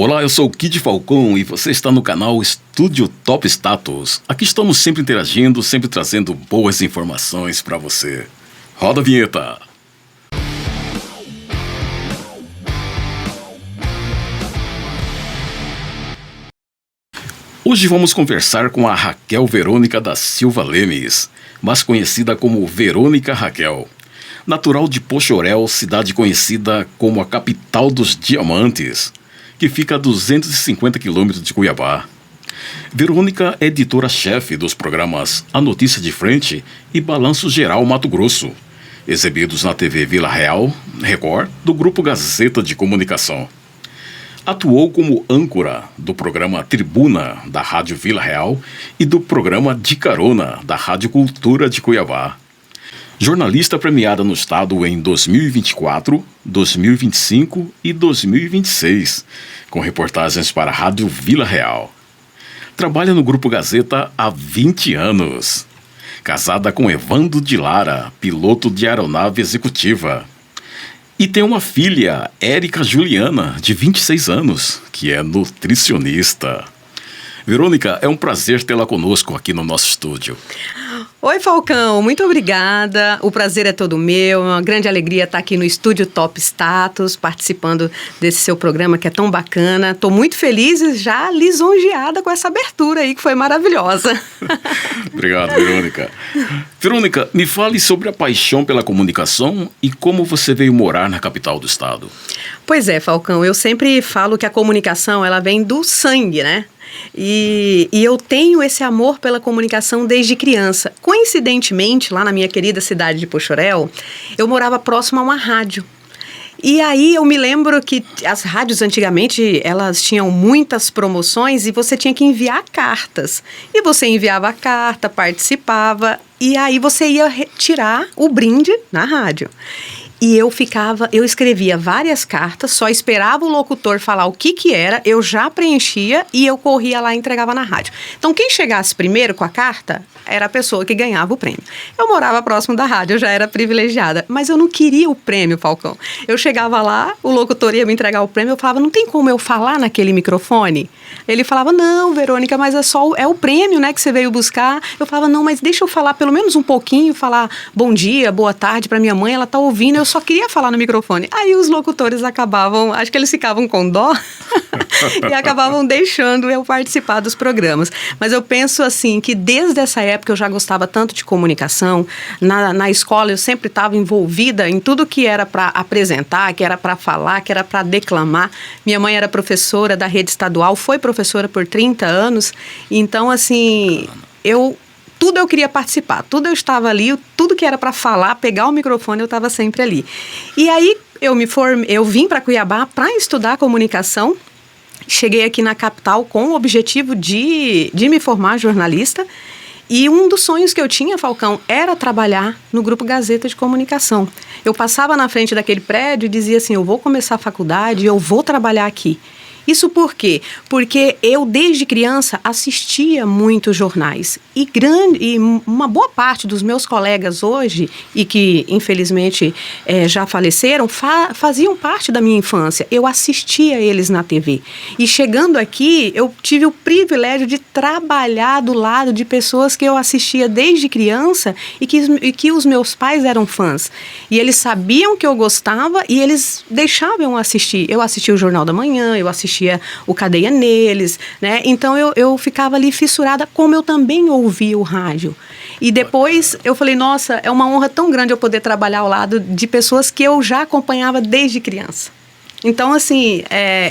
Olá, eu sou o Kid Falcão e você está no canal Estúdio Top Status. Aqui estamos sempre interagindo, sempre trazendo boas informações para você. Roda a vinheta! Hoje vamos conversar com a Raquel Verônica da Silva Lemes, mais conhecida como Verônica Raquel. Natural de Poxoréu, cidade conhecida como a capital dos diamantes, que fica a 250 quilômetros de Cuiabá. Verônica é editora-chefe dos programas A Notícia de Frente e Balanço Geral Mato Grosso, exibidos na TV Vila Real, Record, do Grupo Gazeta de Comunicação. Atuou como âncora do programa Tribuna, da Rádio Vila Real, e do programa De Carona, da Rádio Cultura de Cuiabá. Jornalista premiada no estado em 2024, 2025 e 2026, com reportagens para a Rádio Vila Real. Trabalha no Grupo Gazeta há 20 anos. Casada com Evandro de Lara, piloto de aeronave executiva. E tem uma filha, Érica Juliana, de 26 anos, que é nutricionista. Verônica, é um prazer tê-la conosco aqui no nosso estúdio. Oi, Falcão, muito obrigada. O prazer é todo meu. É uma grande alegria estar aqui no Estúdio Top Status, participando desse seu programa que é tão bacana. Estou muito feliz e já lisonjeada com essa abertura aí, que foi maravilhosa. Obrigado, Verônica. Verônica, me fale sobre a paixão pela comunicação e como você veio morar na capital do estado. Pois é, Falcão, eu sempre falo que a comunicação, ela vem do sangue, né? E eu tenho esse amor pela comunicação desde criança. Coincidentemente, lá na minha querida cidade de Poxoréu, eu morava próximo a uma rádio. E aí eu me lembro que as rádios antigamente, elas tinham muitas promoções e você tinha que enviar cartas. E você enviava a carta, participava, e aí você ia retirar o brinde na rádio. E eu escrevia várias cartas, só esperava o locutor falar o que era, eu já preenchia e eu corria lá e entregava na rádio. Então, quem chegasse primeiro com a carta era a pessoa que ganhava o prêmio. Eu morava próximo da rádio, eu já era privilegiada, mas eu não queria o prêmio, Falcão. Eu chegava lá, o locutor ia me entregar o prêmio, eu falava, não tem como eu falar naquele microfone? Ele falava, não, Verônica, mas é o prêmio, né, que você veio buscar. Eu falava, não, mas deixa eu falar pelo menos um pouquinho, falar bom dia, boa tarde para minha mãe, ela tá ouvindo, eu só queria falar no microfone. Aí os locutores acabavam, acho que eles ficavam com dó e acabavam deixando eu participar dos programas. Mas eu penso assim, que desde essa época eu já gostava tanto de comunicação. Na escola eu sempre estava envolvida em tudo que era para apresentar, que era para falar, que era para declamar. Minha mãe era professora da rede estadual, foi professora por 30 anos. Então, assim, tudo eu queria participar, tudo eu estava ali, tudo que era para falar, pegar o microfone, eu estava sempre ali. E aí eu vim para Cuiabá para estudar comunicação. Cheguei aqui na capital com o objetivo de me formar jornalista. E um dos sonhos que eu tinha, Falcão, era trabalhar no Grupo Gazeta de Comunicação. Eu passava na frente daquele prédio e dizia assim, eu vou começar a faculdade, eu vou trabalhar aqui. Isso por quê? Porque eu, desde criança, assistia muitos jornais. E uma boa parte dos meus colegas hoje, e que, infelizmente, já faleceram, faziam parte da minha infância. Eu assistia eles na TV. E chegando aqui, eu tive o privilégio de trabalhar do lado de pessoas que eu assistia desde criança e que os meus pais eram fãs. E eles sabiam que eu gostava e eles deixavam eu assistir. Eu assistia o Jornal da Manhã, eu assistia o Cadeia Neles, né? Então eu ficava ali fissurada, como eu também ouvia o rádio. E depois eu falei, nossa, é uma honra tão grande eu poder trabalhar ao lado de pessoas que eu já acompanhava desde criança. Então, assim,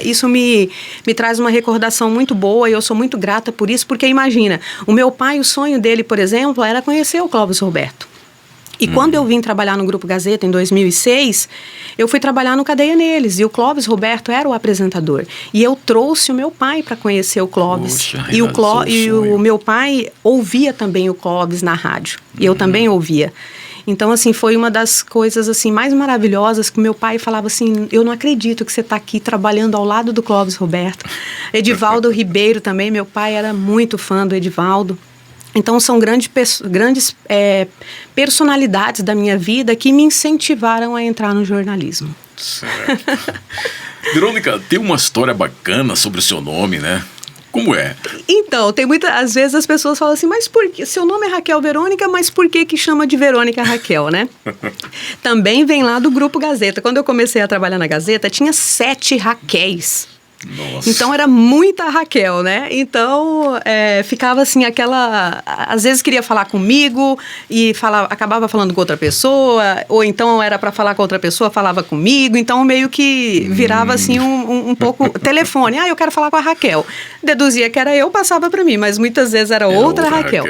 isso me traz uma recordação muito boa e eu sou muito grata por isso, porque imagina, o meu pai, o sonho dele, por exemplo, era conhecer o Clóvis Roberto. E quando eu vim trabalhar no Grupo Gazeta em 2006, eu fui trabalhar no Cadeia Neles e o Clóvis Roberto era o apresentador. E eu trouxe o meu pai para conhecer o Clóvis. Poxa, e o meu pai ouvia também o Clóvis na rádio. E eu também ouvia. Então, assim, foi uma das coisas assim, mais maravilhosas que o meu pai falava assim, eu não acredito que você está aqui trabalhando ao lado do Clóvis Roberto. Edivaldo Ribeiro também, meu pai era muito fã do Edivaldo. Então, são grandes personalidades da minha vida que me incentivaram a entrar no jornalismo. Certo. Verônica, tem uma história bacana sobre o seu nome, né? Como é? Então, às vezes as pessoas falam assim, mas por que? Seu nome é Raquel Verônica, mas por que chama de Verônica Raquel, né? Também vem lá do Grupo Gazeta. Quando eu comecei a trabalhar na Gazeta, tinha 7 Raquéis. Nossa. Então era muita Raquel, né? Então ficava assim às vezes queria falar comigo e acabava falando com outra pessoa, ou então era para falar com outra pessoa, falava comigo, então meio que virava assim um pouco telefone. Eu quero falar com a Raquel. Deduzia que era eu, passava para mim, mas muitas vezes era outra Raquel.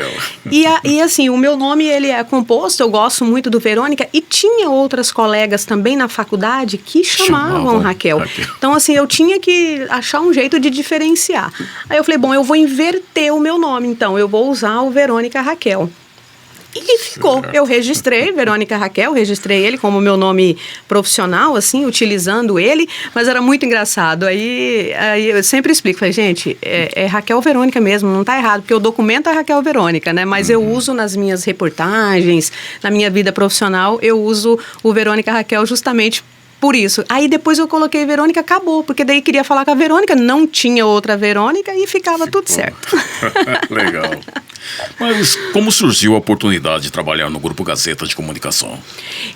E assim, o meu nome ele é composto, eu gosto muito do Verônica, e tinha outras colegas também na faculdade que chamavam Raquel. Então assim, eu tinha que achar um jeito de diferenciar. Aí eu falei, bom, eu vou inverter o meu nome, então. Eu vou usar o Verônica Raquel. E ficou. Eu registrei Verônica Raquel, registrei ele como meu nome profissional, assim, utilizando ele, mas era muito engraçado. Aí eu sempre explico, falei, gente, é Raquel Verônica mesmo, não tá errado, porque o documento é Raquel Verônica, né? Mas eu uso nas minhas reportagens, na minha vida profissional, eu uso o Verônica Raquel justamente por isso. Aí depois eu coloquei Verônica, acabou, porque daí queria falar com a Verônica, não tinha outra Verônica e ficava tudo certo. Legal. Mas como surgiu a oportunidade de trabalhar no Grupo Gazeta de Comunicação?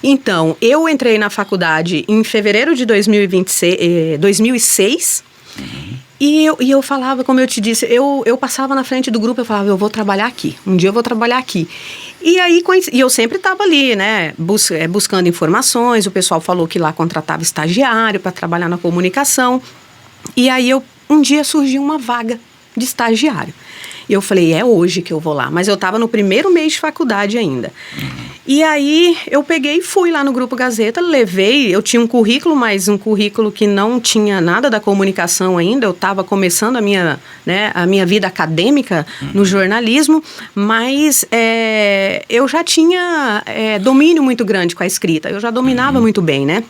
Então, eu entrei na faculdade em fevereiro de 2006. E eu falava, como eu te disse, eu passava na frente do grupo, eu falava, eu vou trabalhar aqui, um dia eu vou trabalhar aqui. E aí, eu sempre estava ali, né, buscando informações, o pessoal falou que lá contratava estagiário para trabalhar na comunicação. E aí, um dia surgiu uma vaga de estagiário. E eu falei, é hoje que eu vou lá. Mas eu estava no primeiro mês de faculdade ainda. E aí, eu peguei e fui lá no Grupo Gazeta, eu tinha um currículo, mas um currículo que não tinha nada da comunicação ainda. Eu estava começando a minha vida acadêmica no jornalismo, mas eu já tinha domínio muito grande com a escrita. Eu já dominava muito bem, né?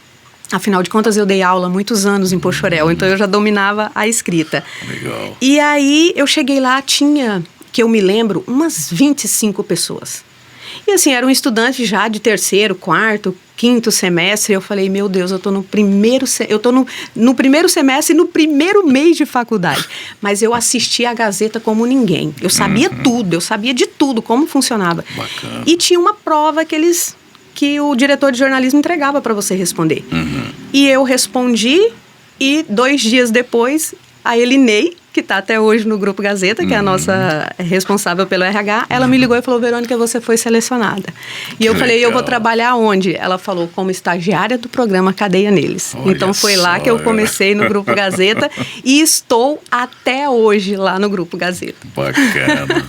Afinal de contas, eu dei aula há muitos anos em Poxoréu, então eu já dominava a escrita. Legal. E aí, eu cheguei lá, tinha, que eu me lembro, umas 25 pessoas. E assim, era um estudante já de 3º, 4º, 5º semestre. Eu falei, meu Deus, eu tô no primeiro semestre e no primeiro mês de faculdade. Mas eu assistia a Gazeta como ninguém. Eu sabia tudo, eu sabia de tudo, como funcionava. Bacana. E tinha uma prova que o diretor de jornalismo entregava para você responder. E eu respondi, e 2 dias depois, a Elinei, que está até hoje no Grupo Gazeta, que é a nossa responsável pelo RH, ela me ligou e falou, Verônica, você foi selecionada. E eu falei, eu vou trabalhar onde? Ela falou, como estagiária do programa Cadeia Neles. Olha então foi lá que eu comecei no Grupo Gazeta e estou até hoje lá no Grupo Gazeta. Bacana.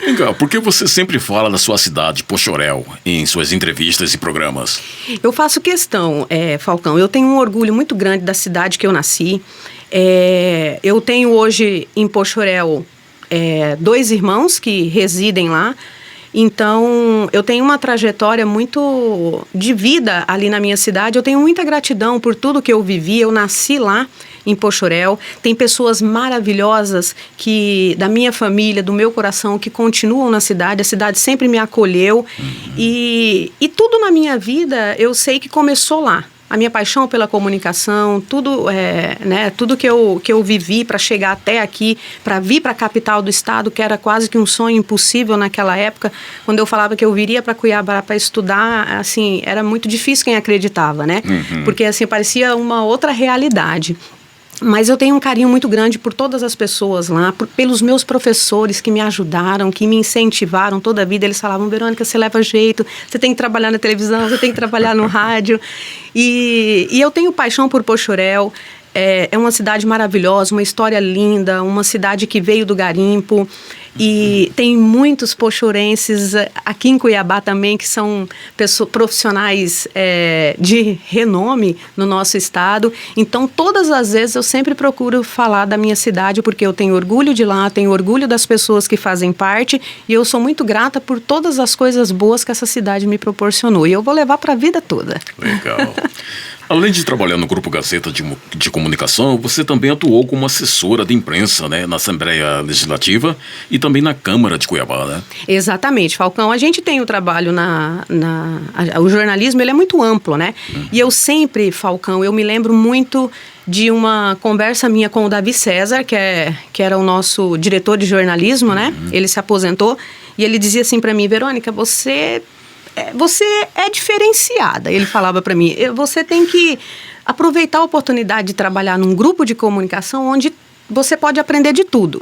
Legal, por que você sempre fala da sua cidade, Poxoréu, em suas entrevistas e programas? Eu faço questão, Falcão, eu tenho um orgulho muito grande da cidade que eu nasci. Eu tenho hoje em Poxoréu 2 irmãos que residem lá. Então, eu tenho uma trajetória muito de vida ali na minha cidade. Eu tenho muita gratidão por tudo que eu vivi. Eu nasci lá em Poxoréu. Tem pessoas maravilhosas da minha família, do meu coração, que continuam na cidade. A cidade sempre me acolheu. E tudo na minha vida, eu sei que começou lá. A minha paixão pela comunicação, tudo que eu vivi para chegar até aqui, para vir para a capital do estado, que era quase que um sonho impossível naquela época, quando eu falava que eu viria para Cuiabá para estudar, assim, era muito difícil quem acreditava, né? Porque assim, parecia uma outra realidade. Mas eu tenho um carinho muito grande por todas as pessoas lá, pelos meus professores que me ajudaram, que me incentivaram toda a vida. Eles falavam, Verônica, você leva jeito, você tem que trabalhar na televisão, você tem que trabalhar no rádio. E eu tenho paixão por Poxoréu. É uma cidade maravilhosa, uma história linda, uma cidade que veio do garimpo. E tem muitos poxorenses aqui em Cuiabá também, que são profissionais de renome no nosso estado. Então, todas as vezes eu sempre procuro falar da minha cidade, porque eu tenho orgulho de lá, tenho orgulho das pessoas que fazem parte, e eu sou muito grata por todas as coisas boas que essa cidade me proporcionou. E eu vou levar para a vida toda. Legal. Além de trabalhar no Grupo Gazeta de Comunicação, você também atuou como assessora de imprensa, né, na Assembleia Legislativa e também na Câmara de Cuiabá, né? Exatamente, Falcão. A gente tem o trabalho o jornalismo, ele é muito amplo, né? E eu sempre, Falcão, eu me lembro muito de uma conversa minha com o Davi César, que era o nosso diretor de jornalismo, né? Ele se aposentou e ele dizia assim para mim: Verônica, você é diferenciada. Ele falava para mim: você tem que aproveitar a oportunidade de trabalhar num grupo de comunicação onde você pode aprender de tudo.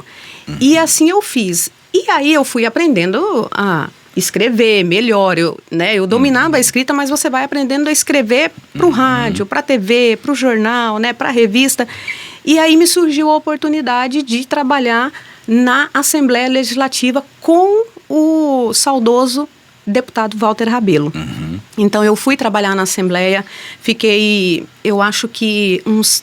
E assim eu fiz. E aí eu fui aprendendo a escrever melhor, eu dominava a escrita, mas você vai aprendendo a escrever para o rádio, para a TV, para o jornal, né, para a revista. E aí me surgiu a oportunidade de trabalhar na Assembleia Legislativa com o saudoso deputado Walter Rabelo. Então eu fui trabalhar na Assembleia, fiquei, eu acho que uns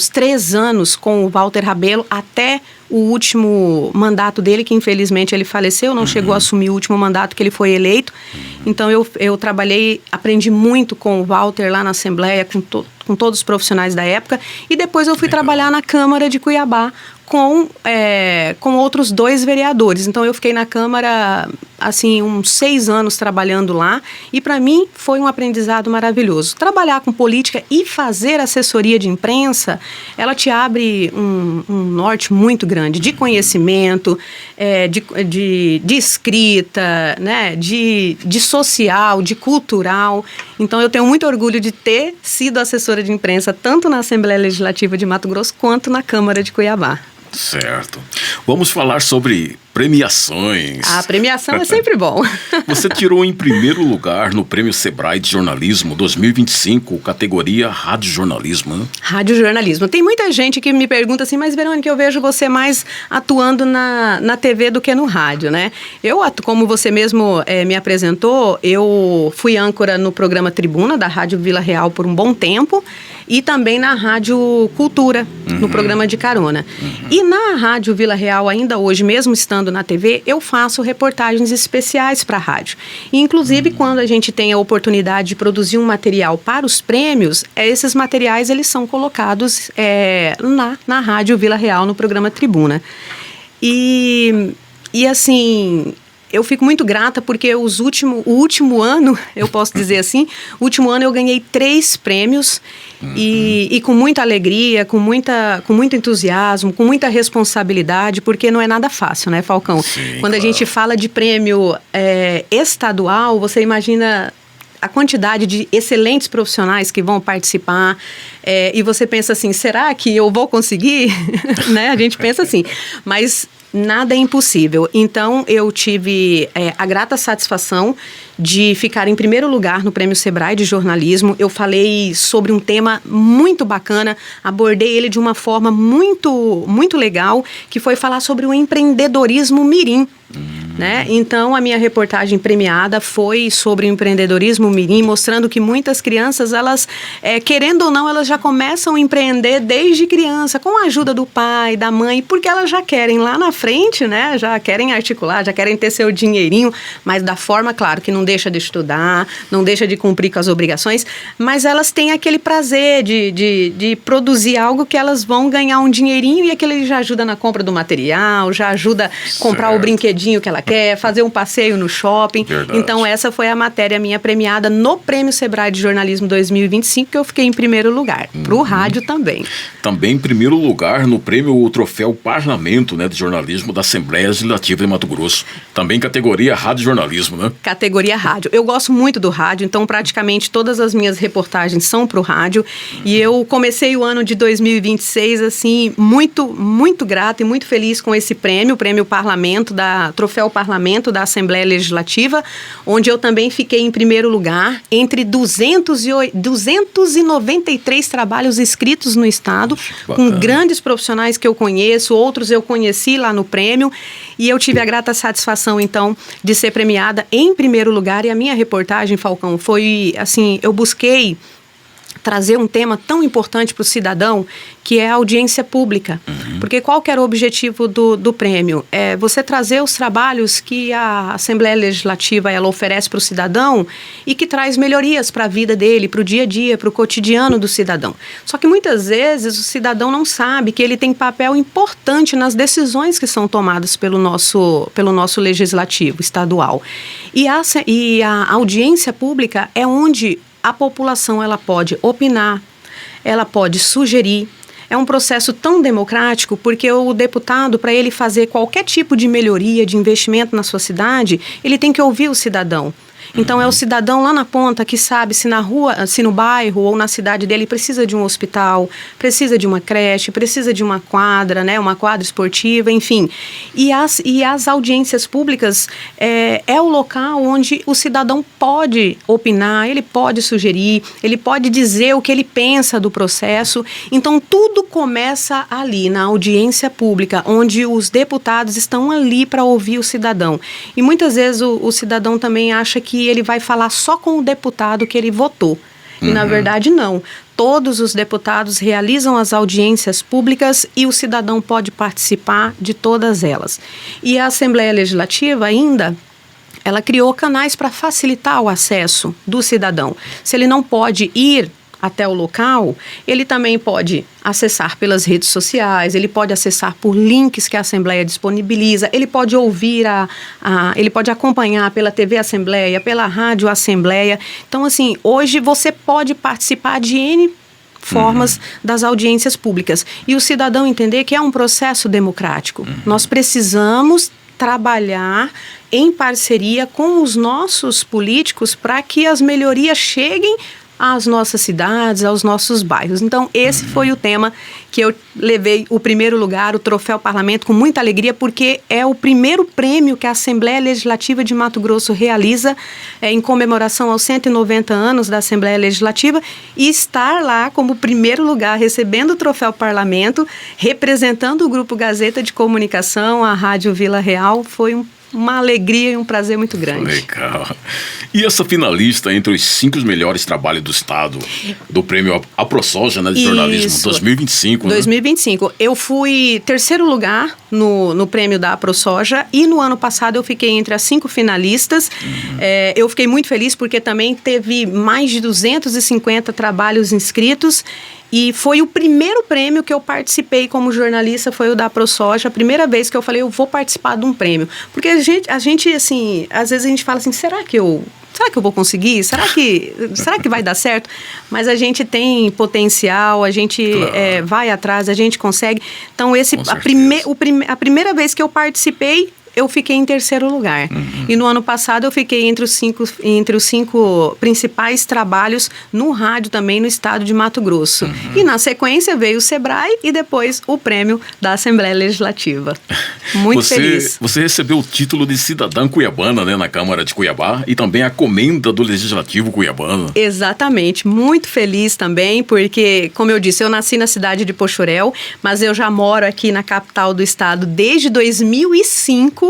3 anos com o Walter Rabelo, até o último mandato dele, que infelizmente ele faleceu, não chegou a assumir o último mandato que ele foi eleito. Então eu trabalhei, aprendi muito com o Walter lá na Assembleia, com todos os profissionais da época, e depois eu fui trabalhar na Câmara de Cuiabá com outros 2 vereadores. Então eu fiquei na Câmara assim uns 6 anos trabalhando lá, e para mim foi um aprendizado maravilhoso. Trabalhar com política e fazer assessoria de imprensa, ela te abre um norte muito grande de conhecimento, de escrita, né, de social, de cultural. Então eu tenho muito orgulho de ter sido assessora de imprensa tanto na Assembleia Legislativa de Mato Grosso quanto na Câmara de Cuiabá. Certo. Vamos falar sobre premiações. A premiação é sempre bom. Você tirou em primeiro lugar no Prêmio Sebrae de Jornalismo 2025, categoria Rádio Jornalismo, né? Rádio Jornalismo. Tem muita gente que me pergunta assim: mas Verônica, eu vejo você mais atuando na TV do que no rádio, né? Como você mesmo me apresentou, eu fui âncora no programa Tribuna da Rádio Vila Real por um bom tempo e também na Rádio Cultura, no programa de carona. E na Rádio Vila Real, ainda hoje, mesmo estando na TV, eu faço reportagens especiais para a rádio. E, inclusive, quando a gente tem a oportunidade de produzir um material para os prêmios, esses materiais eles são colocados na Rádio Vila Real, no programa Tribuna. E assim, eu fico muito grata porque o último ano, eu posso dizer assim, o último ano eu ganhei 3 prêmios e com muita alegria, com muito entusiasmo, com muita responsabilidade, porque não é nada fácil, né, Falcão? Sim, Quando a gente fala de prêmio estadual, você imagina a quantidade de excelentes profissionais que vão participar, e você pensa assim: será que eu vou conseguir? Né? A gente pensa assim, mas nada é impossível. Então, eu tive a grata satisfação de ficar em primeiro lugar no Prêmio Sebrae de Jornalismo. Eu falei sobre um tema muito bacana, abordei ele de uma forma muito, muito legal, que foi falar sobre o empreendedorismo mirim. Né? Então, a minha reportagem premiada foi sobre o empreendedorismo mirim, mostrando que muitas crianças, elas, querendo ou não, elas já começam a empreender desde criança, com a ajuda do pai, da mãe, porque elas já querem lá na frente, né? Já querem articular, já querem ter seu dinheirinho, mas da forma, claro, que não deixa de estudar, não deixa de cumprir com as obrigações, mas elas têm aquele prazer de produzir algo que elas vão ganhar um dinheirinho, e aquele já ajuda na compra do material, já ajuda a comprar o brinquedinho que ela quer, fazer um passeio no shopping. Verdade. Então essa foi a matéria minha premiada no Prêmio Sebrae de Jornalismo 2025, que eu fiquei em primeiro lugar, pro rádio também. Também em primeiro lugar no prêmio o Troféu Parlamento, né, de Jornalismo da Assembleia Legislativa de Mato Grosso. Também categoria Rádio Jornalismo, né? Categoria rádio. Eu gosto muito do rádio, então praticamente todas as minhas reportagens são pro rádio. E eu comecei o ano de 2026 assim, muito, muito grata e muito feliz com esse prêmio, o Prêmio Parlamento, Troféu Parlamento da Assembleia Legislativa, onde eu também fiquei em primeiro lugar entre 293 trabalhos escritos no estado, com grandes profissionais que eu conheço, outros eu conheci lá no prêmio, e eu tive a grata satisfação, então, de ser premiada em primeiro lugar. E a minha reportagem, Falcão, foi assim, eu busquei trazer um tema tão importante para o cidadão, que é a audiência pública. Porque qual que era o objetivo do prêmio? É você trazer os trabalhos que a Assembleia Legislativa ela oferece para o cidadão e que traz melhorias para a vida dele, para o dia a dia, para o cotidiano do cidadão. Só que muitas vezes o cidadão não sabe que ele tem papel importante nas decisões que são tomadas pelo nosso legislativo estadual. E a audiência pública é onde a população ela pode opinar, ela pode sugerir. É um processo tão democrático porque o deputado, para ele fazer qualquer tipo de melhoria, de investimento na sua cidade, ele tem que ouvir o cidadão. Então, é o cidadão lá na ponta que sabe se na rua, se no bairro ou na cidade dele precisa de um hospital, precisa de uma creche, precisa de uma quadra, né, uma quadra esportiva, enfim. E as audiências públicas é o local onde o cidadão pode opinar, ele pode sugerir, ele pode dizer o que ele pensa do processo. Então, tudo começa ali, na audiência pública, onde os deputados estão ali para ouvir o cidadão. E muitas vezes o cidadão também acha que ele vai falar só com o deputado que ele votou. E, na verdade, não. Todos os deputados realizam as audiências públicas e o cidadão pode participar de todas elas. E a Assembleia Legislativa ainda, ela criou canais para facilitar o acesso do cidadão. Se ele não pode ir até o local, ele também pode acessar pelas redes sociais, ele pode acessar por links que a Assembleia disponibiliza, ele pode ouvir, ele pode acompanhar pela TV Assembleia, pela Rádio Assembleia. Então, assim, hoje você pode participar de N formas das audiências públicas. E o cidadão entender que é um processo democrático. Nós precisamos trabalhar em parceria com os nossos políticos para que as melhorias cheguem às nossas cidades, aos nossos bairros. Então, esse foi o tema que eu levei o primeiro lugar, o Troféu Parlamento, com muita alegria, porque é o primeiro prêmio que a Assembleia Legislativa de Mato Grosso realiza em comemoração aos 190 anos da Assembleia Legislativa, e estar lá como primeiro lugar, recebendo o Troféu Parlamento, representando o Grupo Gazeta de Comunicação, a Rádio Vila Real, foi uma alegria e um prazer muito grande. Legal. E essa finalista entre os 5 melhores trabalhos do Estado, do prêmio AproSoja, né, de jornalismo 2025. 2025. Né? Eu fui terceiro lugar no prêmio da AproSoja e no ano passado eu fiquei entre as 5 finalistas. Eu fiquei muito feliz porque também teve mais de 250 trabalhos inscritos. E foi o primeiro prêmio que eu participei como jornalista, foi o da AproSoja. A primeira vez que eu falei, eu vou participar de um prêmio. Porque a gente assim, às vezes a gente fala assim, será que eu vou conseguir? Será que vai dar certo? Mas a gente tem potencial, a gente vai atrás, a gente consegue. Então, a primeira vez que eu participei, eu fiquei em terceiro lugar. E no ano passado eu fiquei entre os 5 principais trabalhos no rádio também no estado de Mato Grosso. E na sequência veio o Sebrae e depois o prêmio da Assembleia Legislativa. Muito feliz. Você recebeu o título de cidadã cuiabana, né, na Câmara de Cuiabá, e também a comenda do Legislativo cuiabano. Exatamente. Muito feliz também, porque, como eu disse, eu nasci na cidade de Poxoréu, mas eu já moro aqui na capital do estado desde 2005.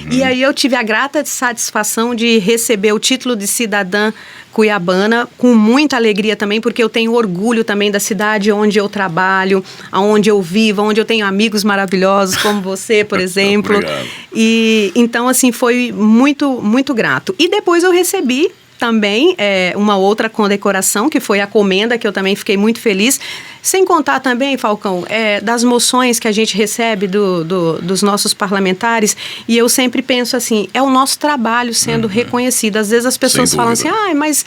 E aí eu tive a grata satisfação de receber o título de cidadã cuiabana com muita alegria também, porque eu tenho orgulho também da cidade onde eu trabalho, onde eu vivo, onde eu tenho amigos maravilhosos como você, por exemplo. Obrigado. E então, assim, foi muito, muito grato. E depois eu recebi também uma outra condecoração, que foi a comenda, que eu também fiquei muito feliz. Sem contar também, Falcão, das moções que a gente recebe dos nossos parlamentares, e eu sempre penso assim, é o nosso trabalho sendo reconhecido. Às vezes as pessoas falam assim, mas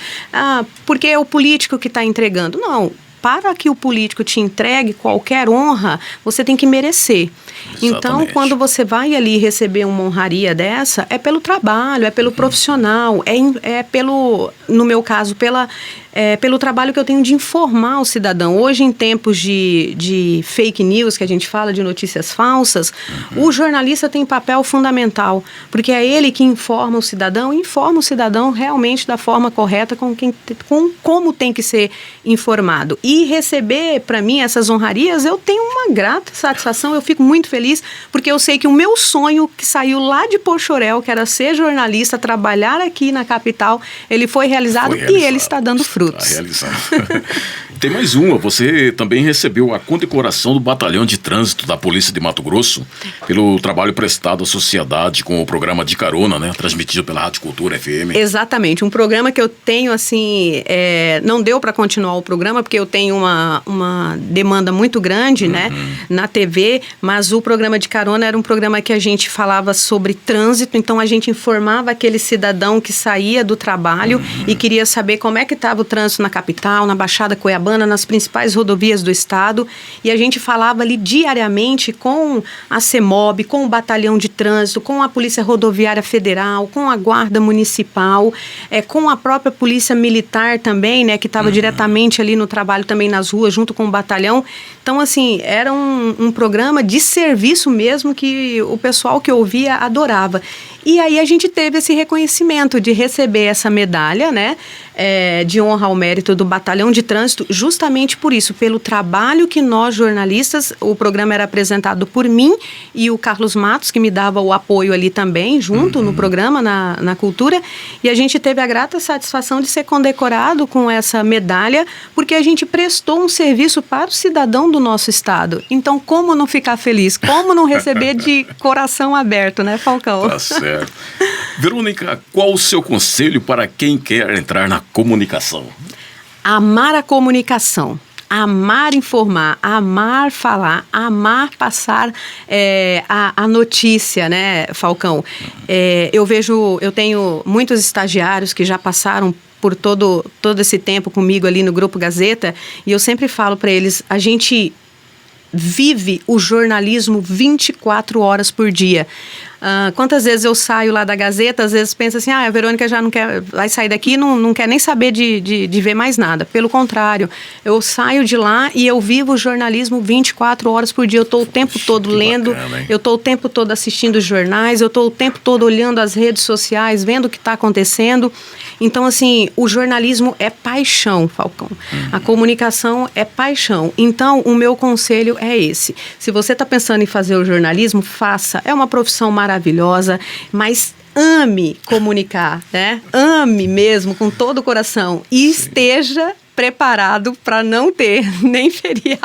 porque é o político que está entregando. Não. Para que o político te entregue qualquer honra, você tem que merecer. Exatamente. Então, quando você vai ali receber uma honraria dessa, é pelo trabalho, é pelo profissional, no meu caso, pelo trabalho que eu tenho de informar o cidadão. Hoje, em tempos de fake news, que a gente fala de notícias falsas, o jornalista tem papel fundamental, porque é ele que informa o cidadão realmente da forma correta, com como tem que ser informado. E receber, para mim, essas honrarias, eu tenho uma grata satisfação, eu fico muito feliz, porque eu sei que o meu sonho, que saiu lá de Poxoréu, que era ser jornalista, trabalhar aqui na capital, ele foi realizado e ele está dando frutos. Está realizado. Tem mais uma, você também recebeu a condecoração do Batalhão de Trânsito da Polícia de Mato Grosso pelo trabalho prestado à sociedade com o programa De Carona, né, transmitido pela Rádio Cultura FM. Exatamente, um programa que eu tenho, assim, não deu para continuar o programa, porque eu tenho uma demanda muito grande, né, na TV, mas o programa De Carona era um programa que a gente falava sobre trânsito, então a gente informava aquele cidadão que saía do trabalho e queria saber como é que estava o trânsito na capital, na Baixada Cuiabana, nas principais rodovias do estado, e a gente falava ali diariamente com a CEMOB, com o Batalhão de Trânsito, com a Polícia Rodoviária Federal, com a Guarda Municipal, com a própria Polícia Militar também, né, que estava diretamente ali no trabalho também nas ruas, junto com o batalhão. Então, assim, era um programa de serviço mesmo que o pessoal que ouvia adorava. E aí a gente teve esse reconhecimento de receber essa medalha, né, de honra ao mérito do Batalhão de Trânsito, justamente por isso, pelo trabalho que nós jornalistas, o programa era apresentado por mim e o Carlos Matos, que me dava o apoio ali também, junto no programa, na Cultura, e a gente teve a grata satisfação de ser condecorado com essa medalha, porque a gente prestou um serviço para o cidadão do nosso estado. Então, como não ficar feliz? Como não receber de coração aberto, né, Falcão? Tá certo. Verônica, qual o seu conselho para quem quer entrar na comunicação? Amar a comunicação. Amar informar, amar falar, amar passar a notícia, né, Falcão? Eu tenho muitos estagiários que já passaram por todo esse tempo comigo ali no Grupo Gazeta, e eu sempre falo para eles, a gente vive o jornalismo 24 horas por dia. Quantas vezes eu saio lá da Gazeta, às vezes penso assim, a Verônica já não quer, vai sair daqui, não quer nem saber de ver mais nada. Pelo contrário, eu saio de lá e eu vivo o jornalismo 24 horas por dia. Eu estou o tempo todo lendo, bacana, eu estou o tempo todo assistindo os jornais, eu estou o tempo todo olhando as redes sociais, vendo o que está acontecendo. Então, assim, o jornalismo é paixão, Falcão. A comunicação é paixão. Então, o meu conselho é esse. Se você está pensando em fazer o jornalismo, faça. É uma profissão maravilhosa, mas ame comunicar, né? Ame mesmo, com todo o coração. E esteja preparado para não ter nem feriado.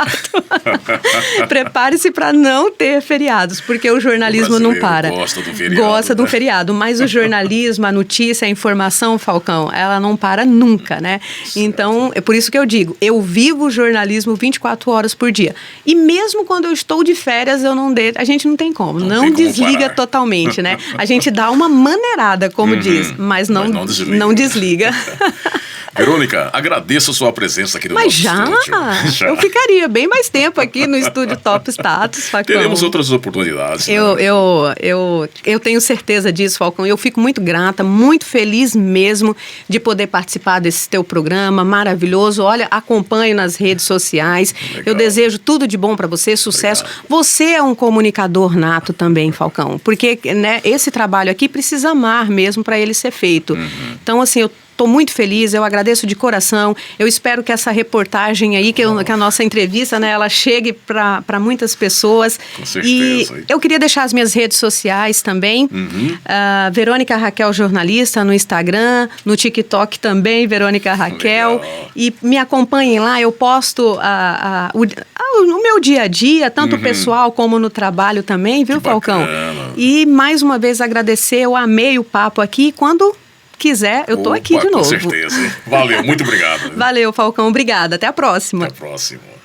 Prepare-se para não ter feriados, porque o jornalismo não para. Gosta do feriado. Gosta do feriado, mas o jornalismo, a notícia, a informação, Falcão, ela não para nunca, né? Certo. Então, é por isso que eu digo, eu vivo o jornalismo 24 horas por dia. E mesmo quando eu estou de férias, a gente não tem como. Não desliga totalmente, né? A gente dá uma maneirada, como diz, mas não desliga. Verônica, agradeço a sua presença aqui no nosso estúdio. Já? Eu ficaria bem mais tempo aqui no estúdio Top Status, Falcão. Teremos outras oportunidades. Eu tenho certeza disso, Falcão. Eu fico muito grata, muito feliz mesmo de poder participar desse teu programa maravilhoso. Olha, acompanho nas redes sociais. Legal. Eu desejo tudo de bom para você, sucesso. Obrigado. Você é um comunicador nato também, Falcão, porque, né, esse trabalho aqui precisa amar mesmo para ele ser feito. Então, assim, eu estou muito feliz, eu agradeço de coração. Eu espero que essa reportagem aí, que a nossa entrevista, né, ela chegue para muitas pessoas. Com certeza. E eu queria deixar as minhas redes sociais também. Verônica Raquel Jornalista no Instagram, no TikTok também, Verônica Raquel. Legal. E me acompanhem lá, eu posto no meu dia a dia, tanto pessoal como no trabalho também, viu, Falcão? E mais uma vez agradecer, eu amei o papo aqui. Quando quiser, eu tô aqui de novo. Com certeza. Valeu, muito obrigado. Valeu, Falcão, obrigada. Até a próxima. Até a próxima.